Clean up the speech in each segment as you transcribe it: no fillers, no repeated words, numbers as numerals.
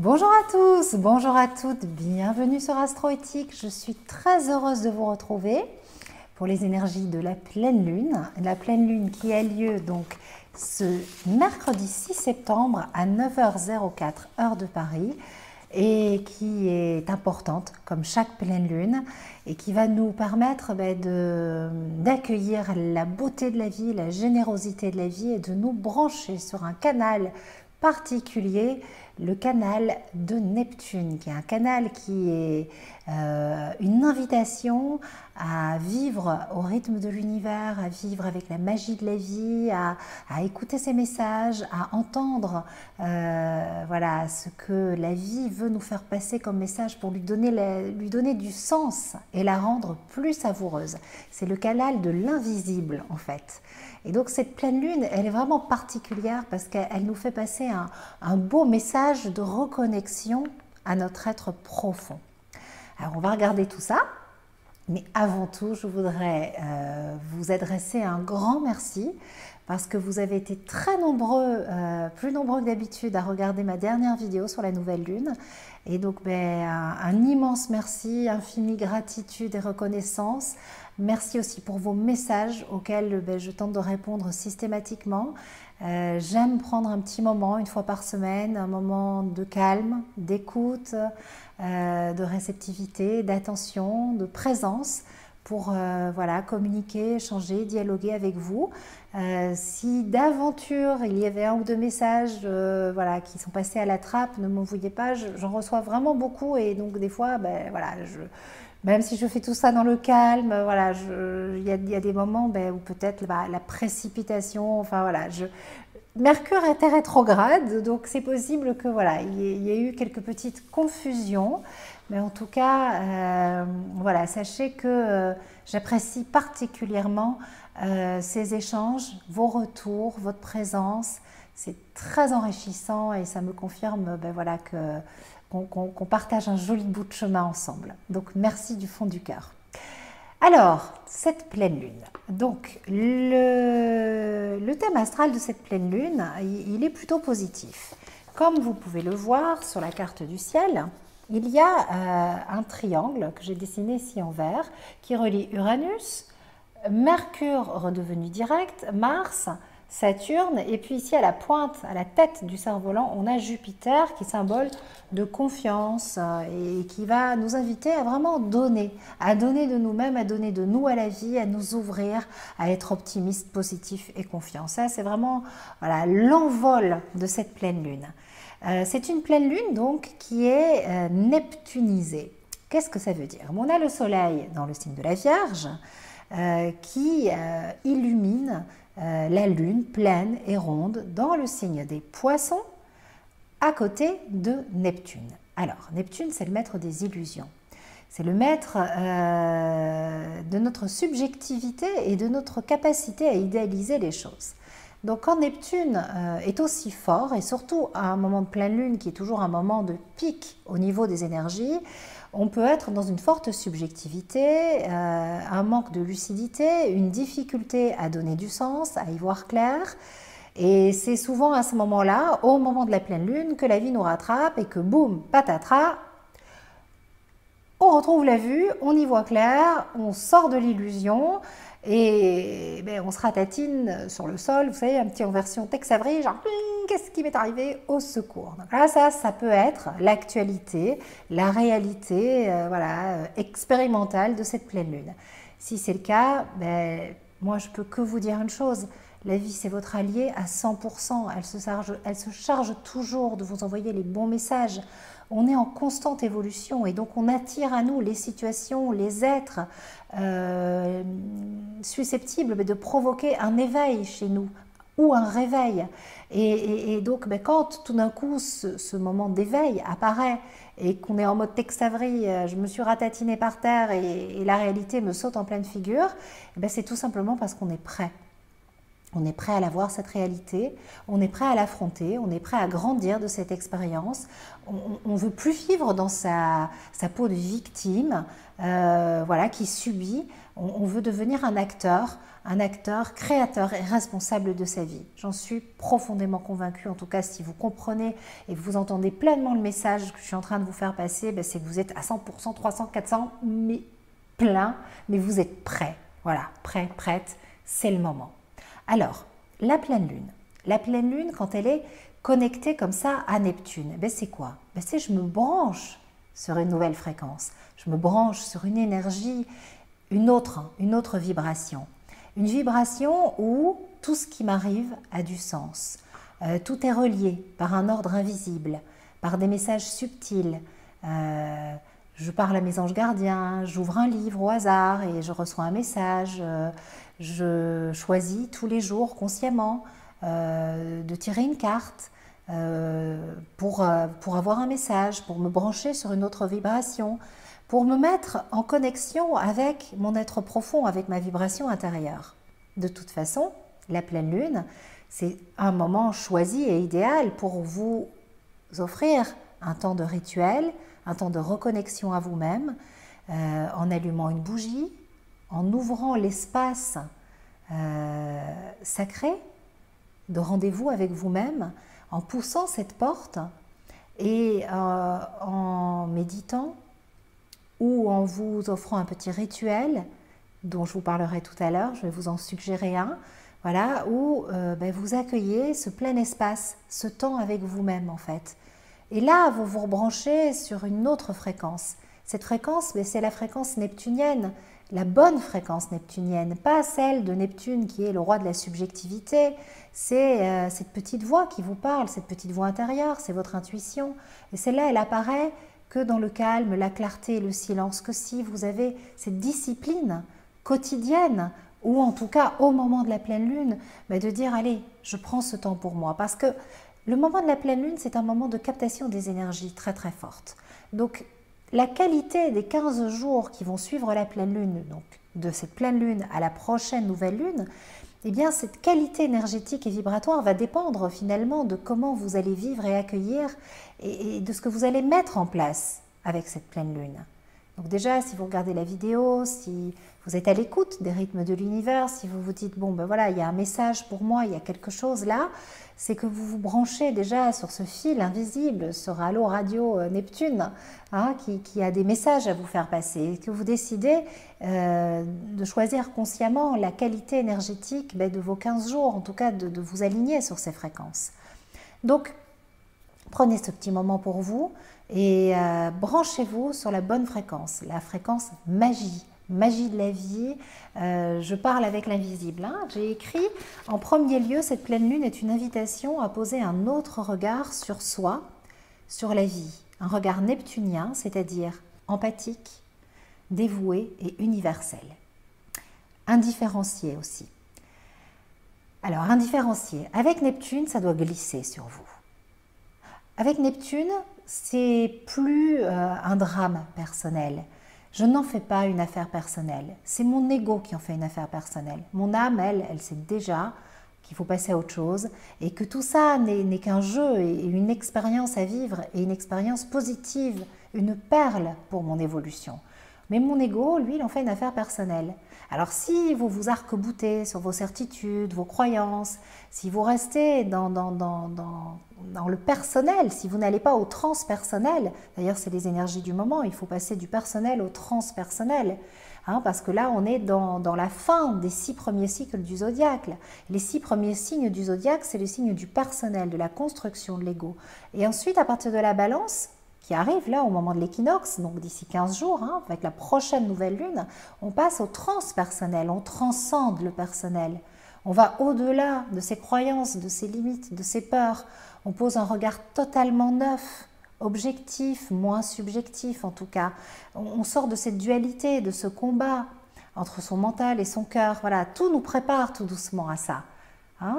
Bonjour à tous, bonjour à toutes, bienvenue sur Astroéthique. Je suis très heureuse de vous retrouver pour les énergies de la pleine lune qui a lieu donc ce mercredi 6 septembre à 9h04 heure de Paris et qui est importante comme chaque pleine lune et qui va nous permettre d'accueillir la beauté de la vie, la générosité de la vie et de nous brancher sur un canal particulier, le canal de Neptune, qui est un canal qui est une invitation à vivre au rythme de l'univers, à vivre avec la magie de la vie, à écouter ses messages, à entendre voilà, ce que la vie veut nous faire passer comme message pour lui donner du sens et la rendre plus savoureuse. C'est le canal de l'invisible en fait. Et donc cette pleine lune, elle est vraiment particulière parce qu'elle nous fait passer un beau message de reconnexion à notre être profond. Alors on va regarder tout ça, mais avant tout, je voudrais vous adresser un grand merci parce que vous avez été très nombreux, plus nombreux que d'habitude, à regarder ma dernière vidéo sur la nouvelle lune. Et donc un immense merci, infinie gratitude et reconnaissance. Merci aussi pour vos messages auxquels je tente de répondre systématiquement. J'aime prendre un petit moment, une fois par semaine, un moment de calme, d'écoute, de réceptivité, d'attention, de présence pour voilà, communiquer, échanger, dialoguer avec vous. Si d'aventure il y avait un ou deux messages voilà, qui sont passés à la trappe, ne m'en vouillez pas, j'en reçois vraiment beaucoup et donc des fois, voilà, même si je fais tout ça dans le calme, voilà, il y a des moments où peut-être la précipitation, enfin voilà, Mercure était rétrograde, donc c'est possible que voilà, il y ait eu quelques petites confusions, mais en tout cas, voilà, sachez que j'apprécie particulièrement ces échanges, vos retours, votre présence, c'est très enrichissant et ça me confirme voilà, qu'on partage un joli bout de chemin ensemble. Donc merci du fond du cœur. Alors, cette pleine lune. Donc, le thème astral de cette pleine lune, il est plutôt positif. Comme vous pouvez le voir sur la carte du ciel, il y a un triangle que j'ai dessiné ici en vert qui relie Uranus, Mercure redevenu direct, Mars, Saturne, et puis ici à la pointe, à la tête du cerf-volant, on a Jupiter qui est symbole de confiance et qui va nous inviter à vraiment donner, à donner de nous-mêmes, à donner de nous à la vie, à nous ouvrir, à être optimiste, positif et confiant. Ça, c'est vraiment voilà, l'envol de cette pleine lune. C'est une pleine lune donc qui est neptunisée. Qu'est-ce que ça veut dire? On a le soleil dans le signe de la Vierge qui illumine la lune pleine et ronde dans le signe des Poissons à côté de Neptune. Alors, Neptune, c'est le maître des illusions. C'est le maître de notre subjectivité et de notre capacité à idéaliser les choses. Donc, quand Neptune est aussi fort, et surtout à un moment de pleine lune qui est toujours un moment de pic au niveau des énergies, on peut être dans une forte subjectivité, un manque de lucidité, une difficulté à donner du sens, à y voir clair. Et c'est souvent à ce moment-là, au moment de la pleine lune, que la vie nous rattrape et que boum, patatras, on retrouve la vue, on y voit clair, on sort de l'illusion et on se ratatine sur le sol, vous savez, un petit en version Tex Avery, genre qu'est-ce qui m'est arrivé, au secours. Donc là, ça peut être l'actualité, la réalité voilà, expérimentale de cette pleine lune. Si c'est le cas, moi je peux que vous dire une chose, la vie c'est votre allié à 100%, elle se charge toujours de vous envoyer les bons messages. On est en constante évolution et donc on attire à nous les situations, les êtres susceptibles de provoquer un éveil chez nous ou un réveil. Et donc quand tout d'un coup ce moment d'éveil apparaît et qu'on est en mode Tex Avery, je me suis ratatinée par terre et la réalité me saute en pleine figure, c'est tout simplement parce qu'on est prêt. On est prêt à la voir, cette réalité, on est prêt à l'affronter, on est prêt à grandir de cette expérience. On ne veut plus vivre dans sa peau de victime, voilà, qui subit. On veut devenir un acteur créateur et responsable de sa vie. J'en suis profondément convaincue, en tout cas si vous comprenez et que vous entendez pleinement le message que je suis en train de vous faire passer, ben c'est que vous êtes à 100%, 300, 400, mais plein, mais vous êtes prêt. Voilà, prêt, prête, c'est le moment. Alors, la pleine lune. La pleine lune, quand elle est connectée comme ça à Neptune, ben c'est quoi? Ben c'est je me branche sur une nouvelle fréquence. Je me branche sur une énergie, une autre vibration. Une vibration où tout ce qui m'arrive a du sens. Tout est relié par un ordre invisible, par des messages subtils. Je parle à mes anges gardiens, j'ouvre un livre au hasard et je reçois un message. Je choisis tous les jours consciemment de tirer une carte pour avoir un message, pour me brancher sur une autre vibration, pour me mettre en connexion avec mon être profond, avec ma vibration intérieure. De toute façon, la pleine lune, c'est un moment choisi et idéal pour vous offrir un temps de rituel, un temps de reconnexion à vous-même, en allumant une bougie, en ouvrant l'espace sacré de rendez-vous avec vous-même, en poussant cette porte et en méditant ou en vous offrant un petit rituel dont je vous parlerai tout à l'heure, je vais vous en suggérer un, voilà, où vous accueillez ce plein espace, ce temps avec vous-même en fait. Et là, vous vous rebranchez sur une autre fréquence. Cette fréquence, c'est la fréquence neptunienne, la bonne fréquence neptunienne, pas celle de Neptune qui est le roi de la subjectivité. C'est cette petite voix qui vous parle, cette petite voix intérieure, c'est votre intuition. Et celle-là, elle apparaît que dans le calme, la clarté et le silence, que si vous avez cette discipline quotidienne, ou en tout cas au moment de la pleine lune, de dire allez, je prends ce temps pour moi. Parce que le moment de la pleine lune, c'est un moment de captation des énergies très très forte. Donc la qualité des 15 jours qui vont suivre la pleine lune, donc de cette pleine lune à la prochaine nouvelle lune, eh bien cette qualité énergétique et vibratoire va dépendre finalement de comment vous allez vivre et accueillir et de ce que vous allez mettre en place avec cette pleine lune. Donc déjà, si vous regardez la vidéo, si vous êtes à l'écoute des rythmes de l'univers, si vous vous dites, bon ben voilà, il y a un message pour moi, il y a quelque chose là, c'est que vous vous branchez déjà sur ce fil invisible, sur Allo Radio Neptune, qui a des messages à vous faire passer, et que vous décidez de choisir consciemment la qualité énergétique de vos 15 jours, en tout cas de vous aligner sur ces fréquences. Donc, prenez ce petit moment pour vous et branchez-vous sur la bonne fréquence, la fréquence magie. Magie de la vie, je parle avec l'invisible. J'ai écrit en premier lieu, cette pleine lune est une invitation à poser un autre regard sur soi, sur la vie. Un regard neptunien, c'est-à-dire empathique, dévoué et universel. Indifférencié aussi. Alors, indifférencié. Avec Neptune, ça doit glisser sur vous. Avec Neptune, c'est plus un drame personnel. Je n'en fais pas une affaire personnelle. C'est mon ego qui en fait une affaire personnelle. Mon âme, elle sait déjà qu'il faut passer à autre chose et que tout ça n'est qu'un jeu et une expérience à vivre et une expérience positive, une perle pour mon évolution. Mais mon ego, lui, il en fait une affaire personnelle. Alors si vous vous arc-boutez sur vos certitudes, vos croyances, si vous restez dans le personnel, si vous n'allez pas au transpersonnel, d'ailleurs c'est les énergies du moment, il faut passer du personnel au transpersonnel, parce que là on est dans la fin des 6 premiers cycles du zodiaque. Les 6 premiers signes du zodiaque, c'est les signes du personnel, de la construction de l'ego. Et ensuite, à partir de la balance, qui arrive là au moment de l'équinoxe, donc d'ici 15 jours, avec la prochaine nouvelle lune, on passe au transpersonnel, on transcende le personnel. On va au-delà de ses croyances, de ses limites, de ses peurs. On pose un regard totalement neuf, objectif, moins subjectif en tout cas. On sort de cette dualité, de ce combat entre son mental et son cœur. Voilà, tout nous prépare tout doucement à ça.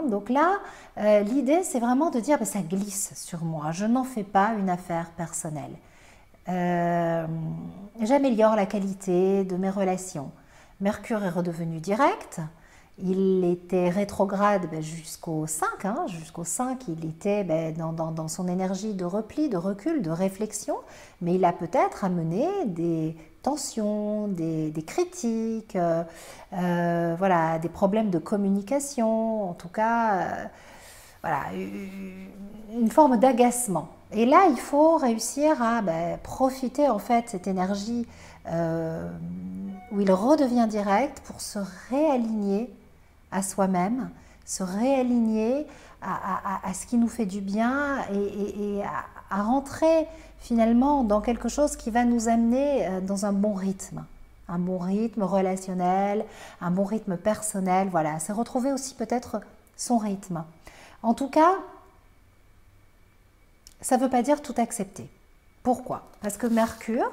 Donc là, l'idée, c'est vraiment de dire ça glisse sur moi, je n'en fais pas une affaire personnelle. J'améliore la qualité de mes relations. Mercure est redevenu direct il était rétrograde jusqu'au 5, jusqu'au 5 il était dans son énergie de repli, de recul, de réflexion, mais il a peut-être amené des tensions, des critiques, voilà, des problèmes de communication, en tout cas, voilà, une forme d'agacement. Et là, il faut réussir à profiter en fait de cette énergie où il redevient direct pour se réaligner à soi-même, se réaligner à ce qui nous fait du bien et à rentrer finalement dans quelque chose qui va nous amener dans un bon rythme relationnel, un bon rythme personnel, voilà, c'est retrouver aussi peut-être son rythme. En tout cas, ça ne veut pas dire tout accepter. Pourquoi? Parce que Mercure,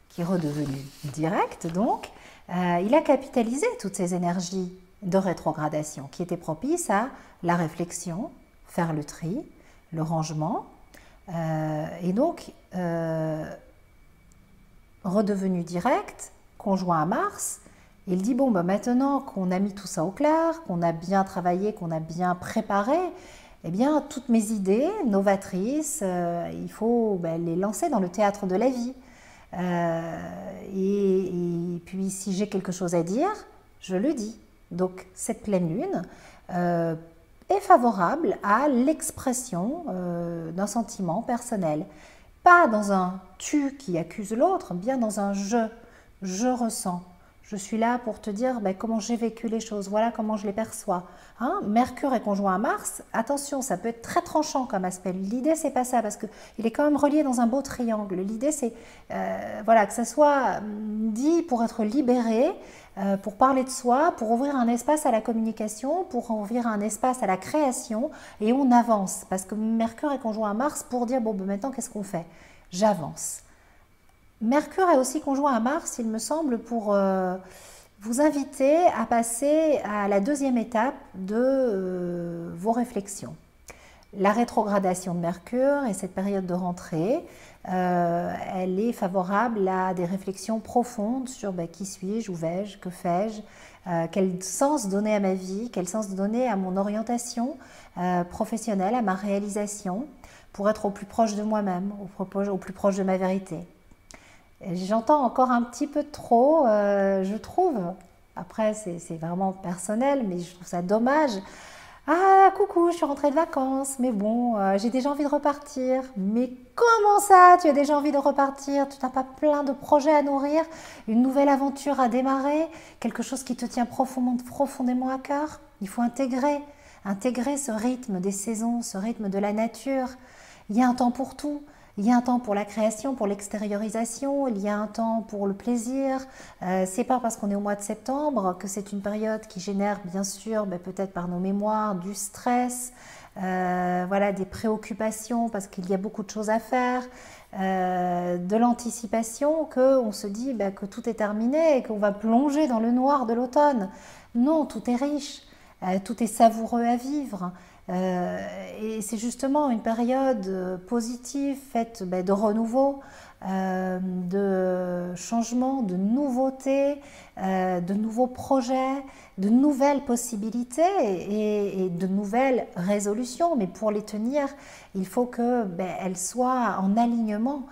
qui est redevenu direct donc, il a capitalisé toutes ces énergies de rétrogradation qui étaient propices à la réflexion, faire le tri, le rangement, et donc redevenu direct, conjoint à Mars, il dit bon maintenant qu'on a mis tout ça au clair, qu'on a bien travaillé, qu'on a bien préparé, eh bien toutes mes idées novatrices, il faut les lancer dans le théâtre de la vie. Et puis si j'ai quelque chose à dire, je le dis. Donc cette pleine lune est favorable à l'expression d'un sentiment personnel. Pas dans un tu qui accuse l'autre, bien dans un je ressens. Je suis là pour te dire comment j'ai vécu les choses, voilà comment je les perçois. Mercure est conjoint à Mars, attention, ça peut être très tranchant comme aspect. L'idée, c'est pas ça, parce qu'il est quand même relié dans un beau triangle. L'idée, c'est voilà, que ça soit dit pour être libéré, pour parler de soi, pour ouvrir un espace à la communication, pour ouvrir un espace à la création, et on avance. Parce que Mercure est conjoint à Mars pour dire, bon, maintenant, qu'est-ce qu'on fait? J'avance. Mercure est aussi conjoint à Mars, il me semble, pour vous inviter à passer à la deuxième étape de vos réflexions. La rétrogradation de Mercure et cette période de rentrée, elle est favorable à des réflexions profondes sur qui suis-je, où vais-je, que fais-je, quel sens donner à ma vie, quel sens donner à mon orientation professionnelle, à ma réalisation, pour être au plus proche de moi-même, au plus proche de ma vérité. J'entends encore un petit peu trop, je trouve. Après, c'est vraiment personnel, mais je trouve ça dommage. Ah, coucou, je suis rentrée de vacances, mais bon, j'ai déjà envie de repartir. Mais comment ça, tu as déjà envie de repartir? Tu n'as pas plein de projets à nourrir, une nouvelle aventure à démarrer, quelque chose qui te tient profondément à cœur? Il faut intégrer ce rythme des saisons, ce rythme de la nature. Il y a un temps pour tout. Il y a un temps pour la création, pour l'extériorisation, il y a un temps pour le plaisir. C'est pas parce qu'on est au mois de septembre que c'est une période qui génère bien sûr, peut-être par nos mémoires, du stress, voilà, des préoccupations parce qu'il y a beaucoup de choses à faire, de l'anticipation, qu'on se dit que tout est terminé et qu'on va plonger dans le noir de l'automne. Non, tout est riche, tout est savoureux à vivre. Et c'est justement une période positive faite de renouveau, de changement, de nouveautés, de nouveaux projets, de nouvelles possibilités et de nouvelles résolutions. Mais pour les tenir, il faut qu'elles soient en alignement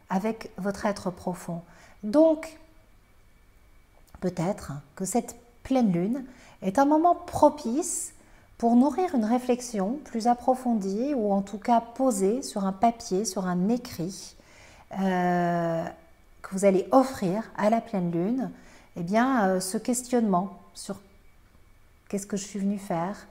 avec votre être profond. Donc, peut-être que cette pleine lune est un moment propice pour nourrir une réflexion plus approfondie ou en tout cas posée sur un papier, sur un écrit que vous allez offrir à la pleine lune, ce questionnement sur qu'est-ce que je suis venue faire,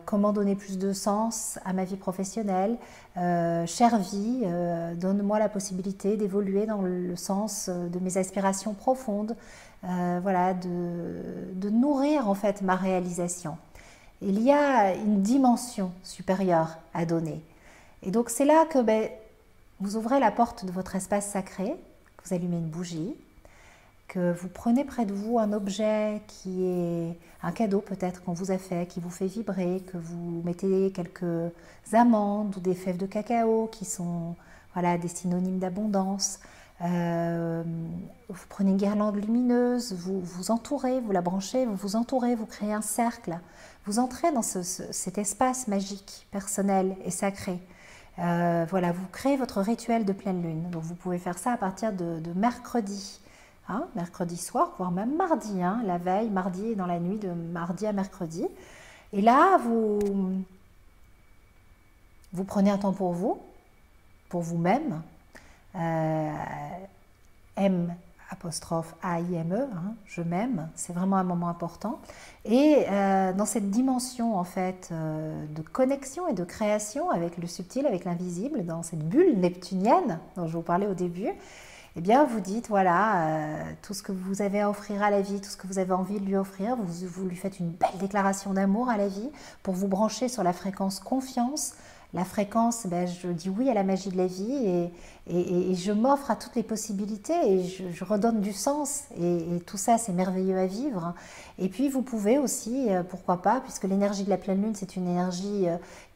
comment donner plus de sens à ma vie professionnelle, chère vie, donne-moi la possibilité d'évoluer dans le sens de mes aspirations profondes, voilà, de nourrir en fait ma réalisation. Il y a une dimension supérieure à donner. Et donc c'est là que vous ouvrez la porte de votre espace sacré, que vous allumez une bougie, que vous prenez près de vous un objet qui est un cadeau peut-être qu'on vous a fait, qui vous fait vibrer, que vous mettez quelques amandes ou des fèves de cacao qui sont voilà, des synonymes d'abondance, vous prenez une guirlande lumineuse, vous vous entourez, vous la branchez, vous vous entourez, vous créez un cercle. Vous entrez dans cet espace magique, personnel et sacré. Voilà, vous créez votre rituel de pleine lune. Donc vous pouvez faire ça à partir de mercredi. Hein, mercredi soir, voire même mardi, hein, la veille, mardi, dans la nuit de mardi à mercredi. Et là, vous prenez un temps pour vous-même. M apostrophe A-I-M-E, hein, je m'aime, c'est vraiment un moment important. Et dans cette dimension en fait de connexion et de création avec le subtil, avec l'invisible, dans cette bulle neptunienne dont je vous parlais au début, eh bien vous dites voilà, tout ce que vous avez à offrir à la vie, tout ce que vous avez envie de lui offrir, vous lui faites une belle déclaration d'amour à la vie pour vous brancher sur la fréquence confiance. La fréquence, ben, je dis oui à la magie de la vie et je m'offre à toutes les possibilités et je redonne du sens et tout ça c'est merveilleux à vivre. Et puis vous pouvez aussi, pourquoi pas, puisque l'énergie de la pleine lune c'est une énergie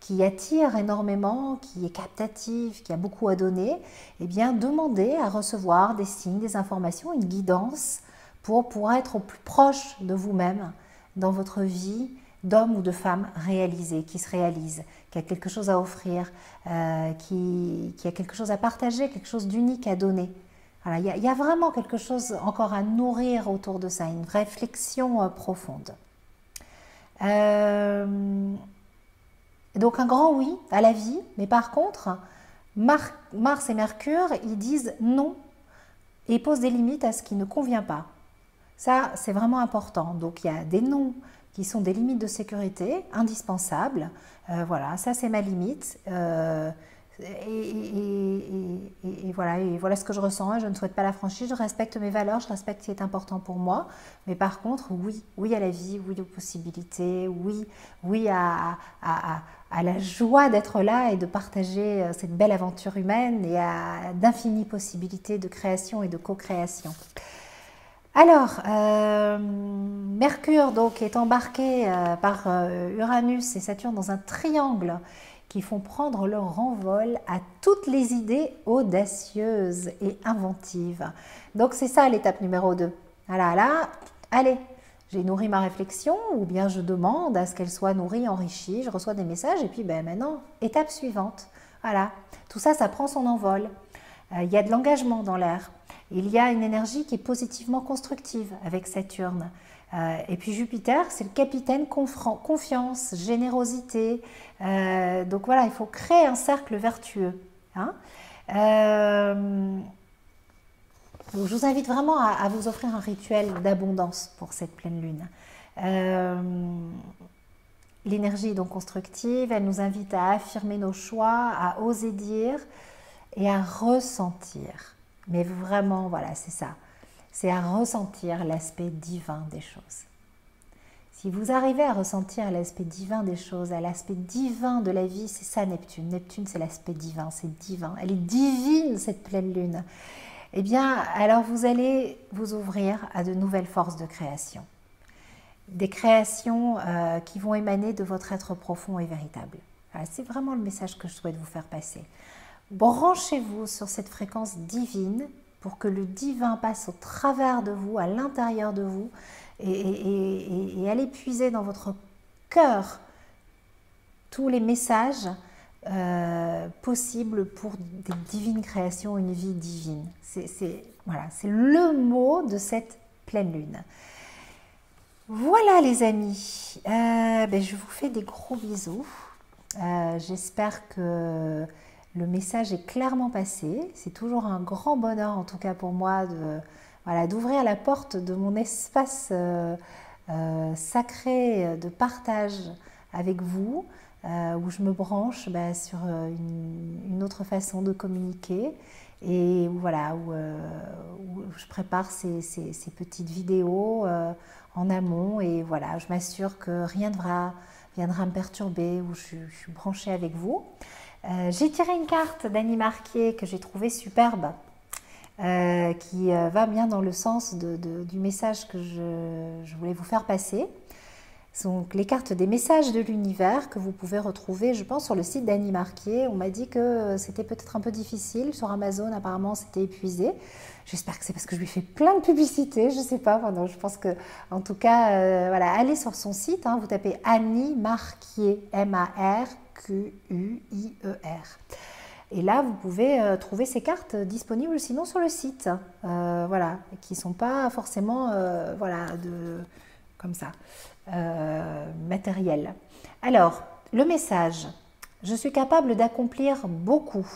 qui attire énormément, qui est captative, qui a beaucoup à donner, eh bien demander à recevoir des signes, des informations, une guidance pour être au plus proche de vous-même dans votre vie d'homme ou de femme réalisé, qui se réalise, qui a quelque chose à offrir, qui a quelque chose à partager, quelque chose d'unique à donner. Voilà, il y a vraiment quelque chose encore à nourrir autour de ça, une réflexion profonde. Donc un grand oui à la vie, mais par contre, Mars et Mercure, ils disent non et posent des limites à ce qui ne convient pas. Ça, c'est vraiment important. Donc il y a des non qui sont des limites de sécurité indispensables. Voilà, ça c'est ma limite. Et voilà ce que je ressens. Je ne souhaite pas la franchir. Je respecte mes valeurs, je respecte ce qui est important pour moi. Mais par contre, oui à la vie, oui aux possibilités, oui à la joie d'être là et de partager cette belle aventure humaine et à d'infinies possibilités de création et de co-création. Alors, Mercure donc est embarqué par Uranus et Saturne dans un triangle qui font prendre leur envol à toutes les idées audacieuses et inventives. Donc c'est ça l'étape numéro 2. Voilà, là, allez, j'ai nourri ma réflexion ou bien je demande à ce qu'elle soit nourrie, enrichie, je reçois des messages et puis ben, maintenant, étape suivante. Voilà, tout ça, ça prend son envol. Il y a de l'engagement dans l'air. Il y a une énergie qui est positivement constructive avec Saturne. Et puis Jupiter, c'est le capitaine confiance, générosité. Donc voilà, il faut créer un cercle vertueux. Hein. Donc je vous invite vraiment à vous offrir un rituel d'abondance pour cette pleine lune. L'énergie est donc constructive, elle nous invite à affirmer nos choix, à oser dire et à ressentir. Mais vraiment, voilà, c'est ça. C'est à ressentir l'aspect divin des choses. Si vous arrivez à ressentir l'aspect divin des choses, à l'aspect divin de la vie, c'est ça Neptune. Neptune, c'est l'aspect divin, c'est divin. Elle est divine, cette pleine lune. Eh bien, alors vous allez vous ouvrir à de nouvelles forces de création. Des créations qui vont émaner de votre être profond et véritable. Voilà, c'est vraiment le message que je souhaite vous faire passer. Branchez-vous sur cette fréquence divine pour que le divin passe au travers de vous, à l'intérieur de vous et allez puiser dans votre cœur tous les messages possibles pour des divines créations, une vie divine. Voilà, c'est le mot de cette pleine lune. Voilà les amis, je vous fais des gros bisous. J'espère que le message est clairement passé. C'est toujours un grand bonheur, en tout cas pour moi, d'ouvrir la porte de mon espace sacré de partage avec vous, où je me branche sur une autre façon de communiquer et où je prépare ces petites vidéos en amont et voilà, je m'assure que rien ne viendra me perturber, où je suis branchée avec vous. J'ai tiré une carte d'Annie Marquier que j'ai trouvée superbe, qui va bien dans le sens du message que je voulais vous faire passer. Donc les cartes des messages de l'univers que vous pouvez retrouver, je pense, sur le site d'Annie Marquier. On m'a dit que c'était peut-être un peu difficile. Sur Amazon, apparemment, c'était épuisé. J'espère que c'est parce que je lui fais plein de publicité. Je ne sais pas. Enfin, non, je pense que, en tout cas, voilà, allez sur son site. Hein, vous tapez Annie Marquier, M-A-R-Q-U-I-E-R. Et là, vous pouvez trouver ces cartes disponibles sinon sur le site. Voilà, qui ne sont pas forcément voilà, comme ça. Matériel. Alors, le message. Je suis capable d'accomplir beaucoup.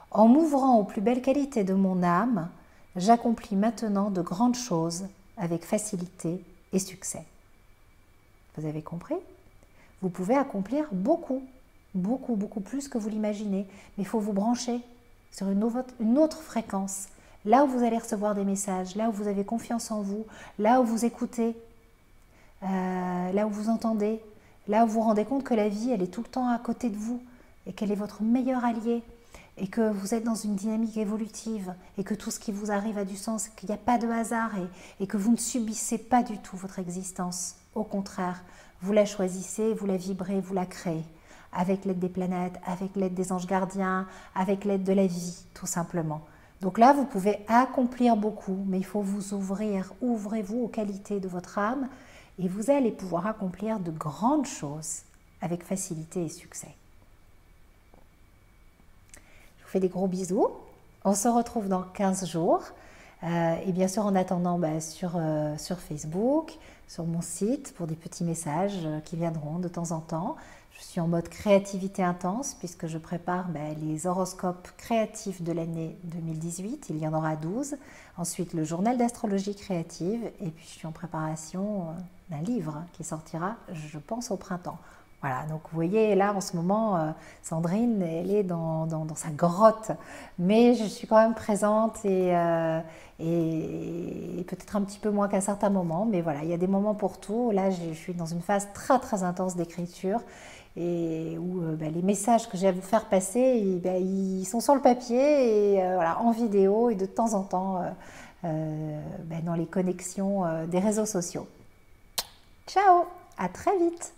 En m'ouvrant aux plus belles qualités de mon âme, j'accomplis maintenant de grandes choses avec facilité et succès. Vous avez compris? Vous pouvez accomplir beaucoup, beaucoup, beaucoup plus que vous l'imaginez. Mais il faut vous brancher sur une autre fréquence. Là où vous allez recevoir des messages, là où vous avez confiance en vous, là où vous écoutez, là où vous entendez, là où vous vous rendez compte que la vie, elle est tout le temps à côté de vous et qu'elle est votre meilleur allié et que vous êtes dans une dynamique évolutive et que tout ce qui vous arrive a du sens, qu'il n'y a pas de hasard et que vous ne subissez pas du tout votre existence. Au contraire, vous la choisissez, vous la vibrez, vous la créez avec l'aide des planètes, avec l'aide des anges gardiens, avec l'aide de la vie, tout simplement. Donc là, vous pouvez accomplir beaucoup, mais il faut vous ouvrir. Ouvrez-vous aux qualités de votre âme et vous allez pouvoir accomplir de grandes choses avec facilité et succès. Je vous fais des gros bisous. On se retrouve dans 15 jours. Et bien sûr, en attendant, sur Facebook, sur mon site, pour des petits messages qui viendront de temps en temps. Je suis en mode créativité intense puisque je prépare les horoscopes créatifs de l'année 2018. Il y en aura 12. Ensuite, le journal d'astrologie créative. Et puis, je suis en préparation d'un livre qui sortira, je pense, au printemps. Voilà, donc vous voyez, là, en ce moment, Sandrine, elle est dans sa grotte. Mais je suis quand même présente et peut-être un petit peu moins qu'à certains moments. Mais voilà, il y a des moments pour tout. Là, je suis dans une phase très, très intense d'écriture et où les messages que j'ai à vous faire passer, ils sont sur le papier et voilà, en vidéo et de temps en temps dans les connexions des réseaux sociaux. Ciao, à très vite.